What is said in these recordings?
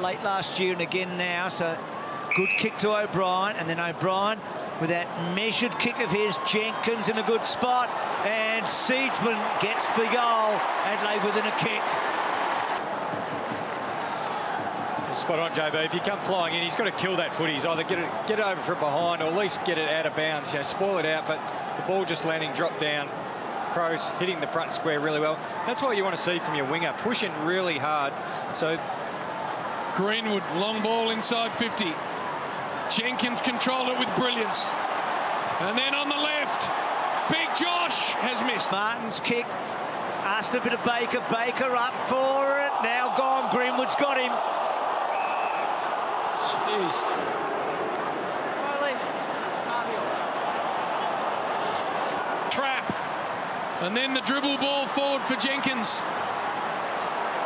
late last year and again now. So good kick to O'Brien, and then O'Brien with that measured kick of his. Jenkins in a good spot, and Seedsman gets the goal. Adelaide within a kick. Spot on, JB. If you come flying in, he's got to kill that footy. He's either get it over from behind, or at least get it out of bounds. You know, spoil it out. But the ball just landing, drop down. Crows hitting the front square really well. That's what you want to see from your winger, pushing really hard. So Greenwood, long ball inside 50. Jenkins controlled it with brilliance. And then on the left, Big Josh has missed. Martin's kick, asked a bit of Baker. Baker up for it. Now gone. Greenwood's got him. Jeez. Trap. And then the dribble ball forward for Jenkins.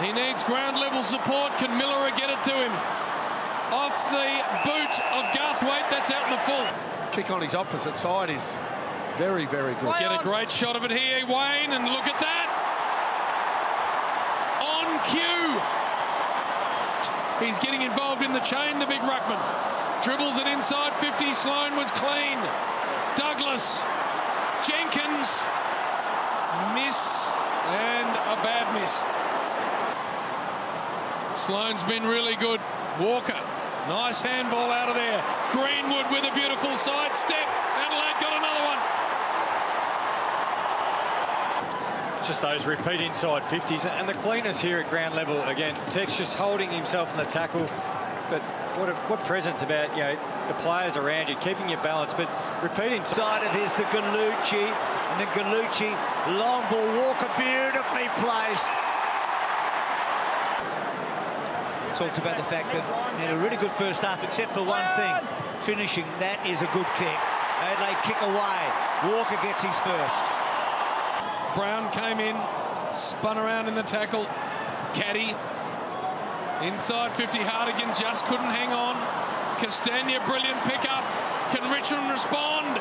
He needs ground level support. Can Miller get it to him? Off the boot of Garthwaite. That's out in the full. Kick on his opposite side is very, very good. Get a great shot of it here, Wayne, and look at that. On cue. He's getting involved in the chain, the big ruckman. Dribbles it inside 50. Sloane was clean. Douglas. Jenkins. Miss, and a bad miss. Sloane's been really good. Walker, nice handball out of there. Greenwood with a beautiful sidestep. Adelaide got another one. just those repeat inside 50s. And the cleaners here at ground level, again, Tex just holding himself in the tackle. But what presence about, you know, the players around you, keeping your balance, but repeating. Side of his to Gallucci, and then Gallucci, long ball, Walker beautifully placed. Talked about the fact that they had a really good first half, except for one thing, finishing. That is a good kick. Adelaide kick away. Walker gets his first. Brown came in, spun around in the tackle. Caddy inside 50. Hartigan just couldn't hang on. Castagna, brilliant pickup. Can Richmond respond?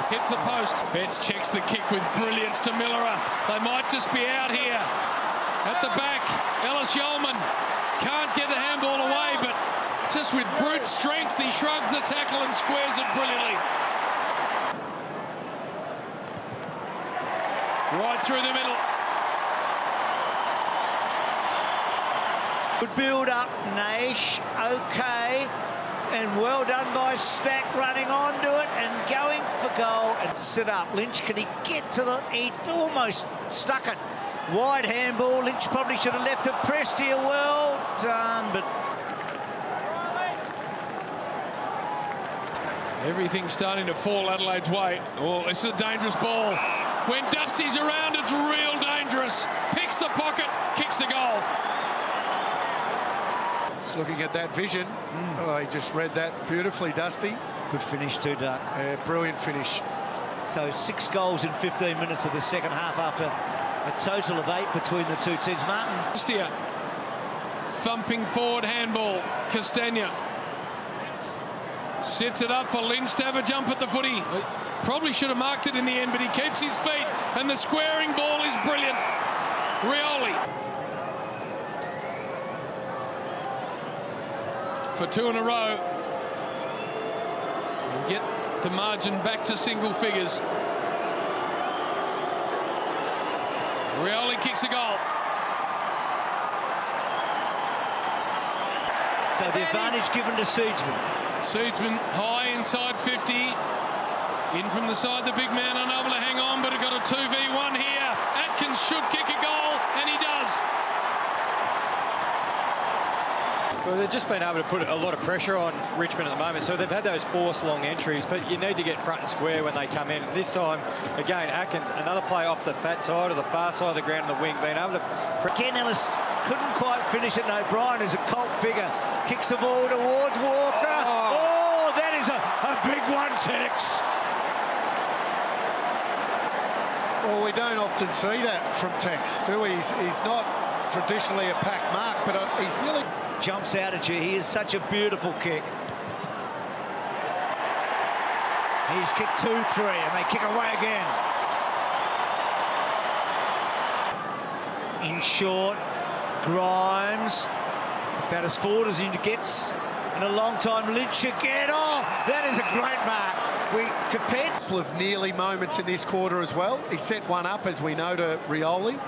Hits the post. Betts checks the kick with brilliance to Miller. They might just be out here. At the back, Ellis Yeoman can't get the handball away, but just with brute strength, he shrugs the tackle and squares it brilliantly. Right through the middle. Good build up, Naish, okay, and well done by Stack, running onto it and going for goal and sit up. Lynch, can he get to the, he almost stuck it. Wide handball, Lynch probably should have left it pressed here, well done, but... Everything's starting to fall Adelaide's way. Oh, this is a dangerous ball. When Dusty's around, it's real dangerous. Picks the pocket, kicks the goal. Just looking at that vision. Oh, he just read that beautifully, Dusty. Good finish too, Duck. Brilliant finish. So 6 goals in 15 minutes of the second half after a total of 8 between the two teams. Martin. Here, thumping forward handball. Castagna sets it up for Lynch to have a jump at the footy. Probably should have marked it in the end, but he keeps his feet, and the squaring ball is brilliant. Rioli for 2 in a row. And get the margin back to single figures. Rioli kicks a goal. So the advantage given to Seedsman. Seedsman high inside 50. In from the side, the big man unable to hang on, but it got a 2v1 here. Atkins should kick a goal, and he does. Well, they've just been able to put a lot of pressure on Richmond at the moment, so they've had those forced long entries, but you need to get front and square when they come in. This time, again, Atkins, another play off the fat side or the far side of the ground on the wing, being able to... Again, Ellis couldn't quite finish it, and O'Brien, who's a cult figure, kicks the ball towards Walker. Oh, that is a big one, Tex. Well, we don't often see that from Tex, do we? He's not traditionally a pack mark, but he's nearly... Jumps out at you. He is such a beautiful kick. He's kicked 2-3, and they kick away again. In short, Grimes About as forward as he gets in a long time. Lynch again. Oh, that is a great mark. We compared. A couple of nearly moments in this quarter as well. He set one up, as we know, to Rioli,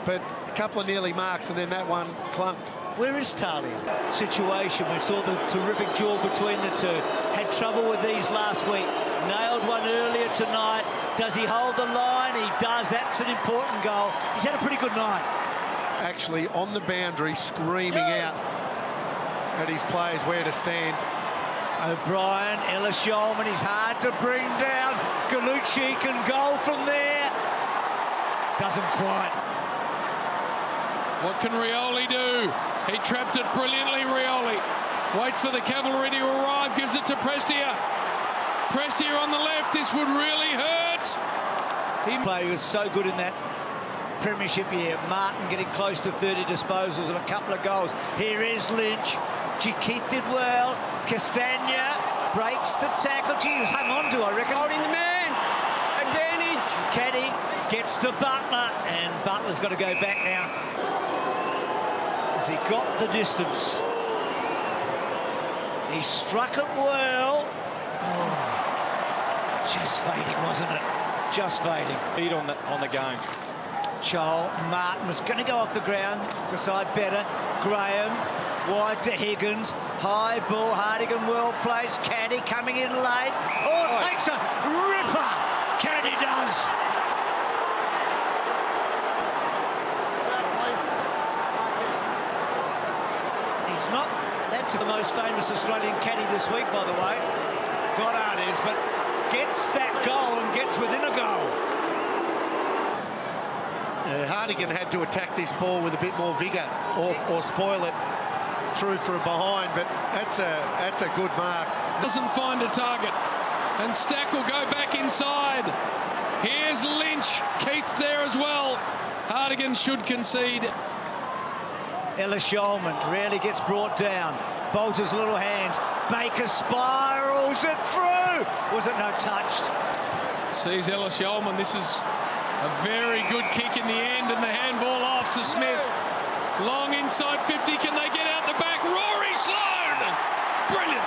but a couple of nearly marks, and then that one clunked. Where is Talia? Situation. We saw the terrific duel between the two. Had trouble with these last week. Nailed one earlier tonight. Does he hold the line? He does. That's an important goal. He's had a pretty good night. Actually on the boundary, screaming out at his players where to stand. O'Brien, Ellis Yeoman, he's hard to bring down. Gallucci can go from there. Doesn't quite. What can Rioli do? He trapped it brilliantly, Rioli. Waits for the cavalry to arrive, gives it to Prestia. Prestia on the left, this would really hurt. He was so good in that premiership year. Martin getting close to 30 disposals and a couple of goals. Here is Lynch. Keith did well. Castagna breaks the tackle. Gee, he was hung on to, I reckon. Holding the man. Advantage. Caddy gets to Butler, and Butler's got to go back now. As he got the distance. He struck it well. Oh, just fading, wasn't it? Just fading. Lead on the game. Joel Martin was going to go off the ground, decide better. Graham wide to Higgins. High ball, Hardigan well placed. Caddy coming in late. Oh, takes a ripper. Caddy does. He's not. That's the most famous Australian caddy this week, by the way. Goddard is, but gets that goal and gets within a goal. Hardigan had to attack this ball with a bit more vigour or spoil it through for a behind, but that's a good mark. Doesn't find a target, and Stack will go back inside. Here's Lynch. Keith's there as well. Hardigan should concede. Ellis Yeoman rarely gets brought down. Bolter's little hands. Baker spirals it through. Was it no touched? Sees Ellis Yeoman. This is a very good kick in the end, and the handball off to Smith. Long inside 50. Can they get out the back? Rory Sloane! Brilliant.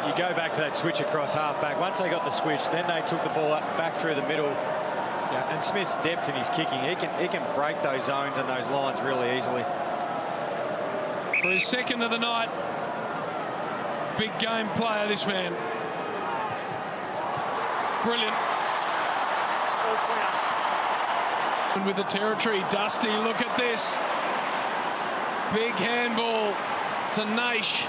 You go back to that switch across half-back. Once they got the switch, then they took the ball up back through the middle. Yeah, and Smith's depth in his kicking, he can break those zones and those lines really easily. For his second of the night, big game player, this man. Brilliant. And with the territory, Dusty, look at this. Big handball to Naish.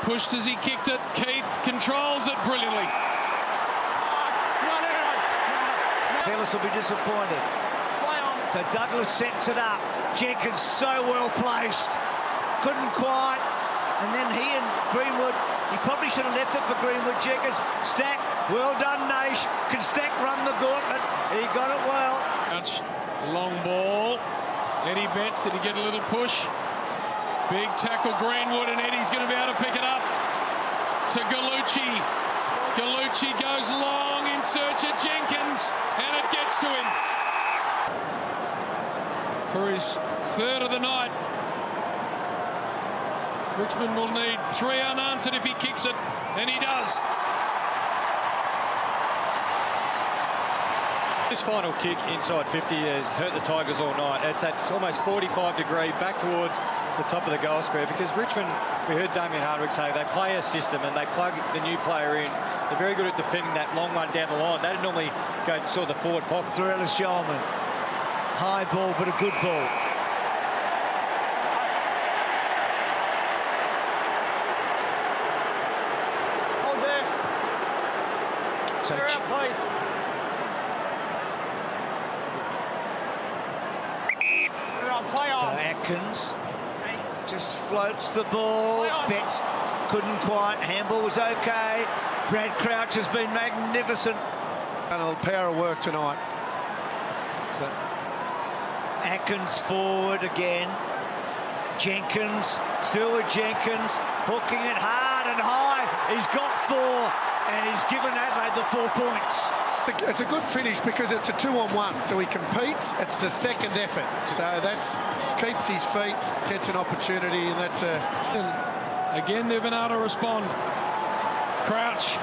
Pushed as he kicked it. Keith controls it brilliantly. Ellis will be disappointed. So Douglas sets it up. Jenkins so well placed. Couldn't quite. And then he and Greenwood, he probably should have left it for Greenwood. Jenkins, Stack, well done, Naish. Can Stack run the gauntlet? He got it well. Long ball. Eddie Betts, did he get a little push? Big tackle, Greenwood, and Eddie's going to be able to pick it up to Gallucci. Gallucci goes long in search of Jenkins, and it gets to him. For his third of the night, Richmond will need 3 unanswered if he kicks it, and he does. This final kick inside 50 has hurt the Tigers all night. It's at almost 45-degree back towards the top of the goal square, because Richmond, we heard Damien Hardwick say, they play a system and they plug the new player in. They're very good at defending that long one down the line. That'd normally go to sort of the forward pocket. To Ellis Yeoman. High ball, but a good ball. Hold there. So Clear out, please. Play on. So Atkins just floats the ball. Betts couldn't quite. Handball was okay. Brad Crouch has been magnificent. Done a power of work tonight. So Atkins forward again. Jenkins, still with Jenkins, hooking it hard and high. He's got 4, and he's given Adelaide the 4 points. It's a good finish because it's a 2-on-1, so he competes. It's the second effort, so that's keeps his feet, gets an opportunity, and that's a... And again, they've been able to respond. Crouch.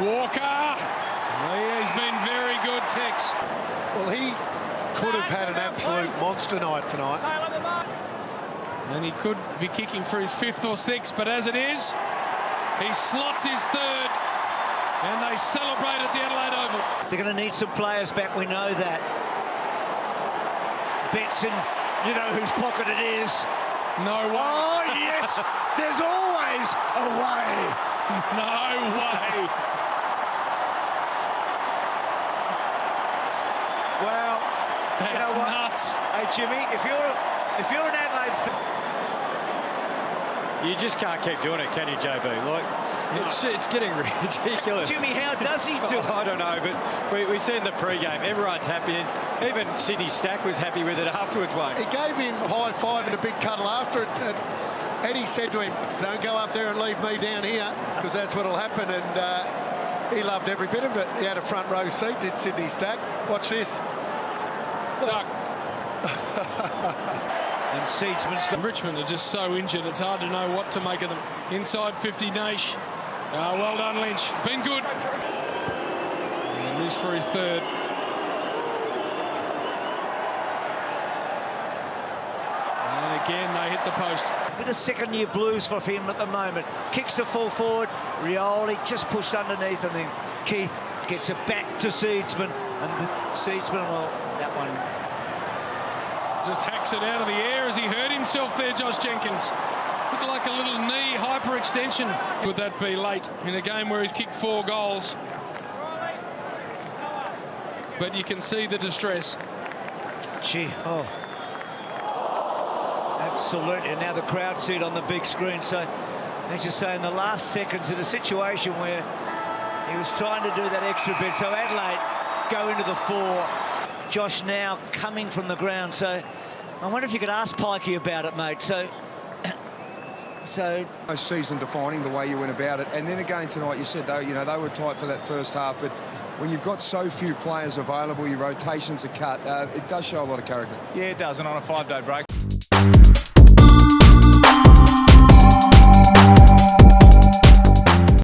Walker. Oh, yeah, he's been very good, Tex. Well, he could have had an absolute monster night tonight. And he could be kicking for his 5th or 6th, but as it is, he slots his 3rd, and they celebrate at the Adelaide Oval. They're going to need some players back, we know that. Betson, you know whose pocket it is. No way. Oh, yes, there's always a way. No way. Well, That's you know what? nuts. Hey, Jimmy, if you're an Adelaide fan, You just can't keep doing it, can you, JB? Like, it's getting ridiculous. Jimmy, how does he do it? I don't know, but we see in the pre-game, everyone's happy. And even Sydney Stack was happy with it afterwards, Wayne. He gave him high five and a big cuddle after it. Eddie said to him, don't go up there and leave me down here, because that's what'll happen. And he loved every bit of it. He had a front row seat, did Sydney Stack. Watch this. Duck. And Seedsman's got... Richmond are just so injured, it's hard to know what to make of them. Inside 50, Naish. Well done, Lynch. Been good. And this for his 3rd. And again, they hit the post. Bit of second-year blues for him at the moment. Kicks to full forward. Rioli just pushed underneath, and then Keith gets it back to Seedsman. And Seedsman, well, that one... Just hacks it out of the air as he hurt himself there, Josh Jenkins. Looked like a little knee hyperextension. Would that be late in a game where he's kicked 4 goals? But you can see the distress. Gee, oh. Absolutely. And now the crowd see it on the big screen. So, as you say, in the last seconds, in a situation where he was trying to do that extra bit. So Adelaide go into the 4. Josh now coming from the ground, so I wonder if you could ask Pikey about it, mate. So season defining the way you went about it, and then again tonight you said they were tight for that first half, but when you've got so few players available, your rotations are cut, it does show a lot of character. Yeah, it does, and on a 5-day break.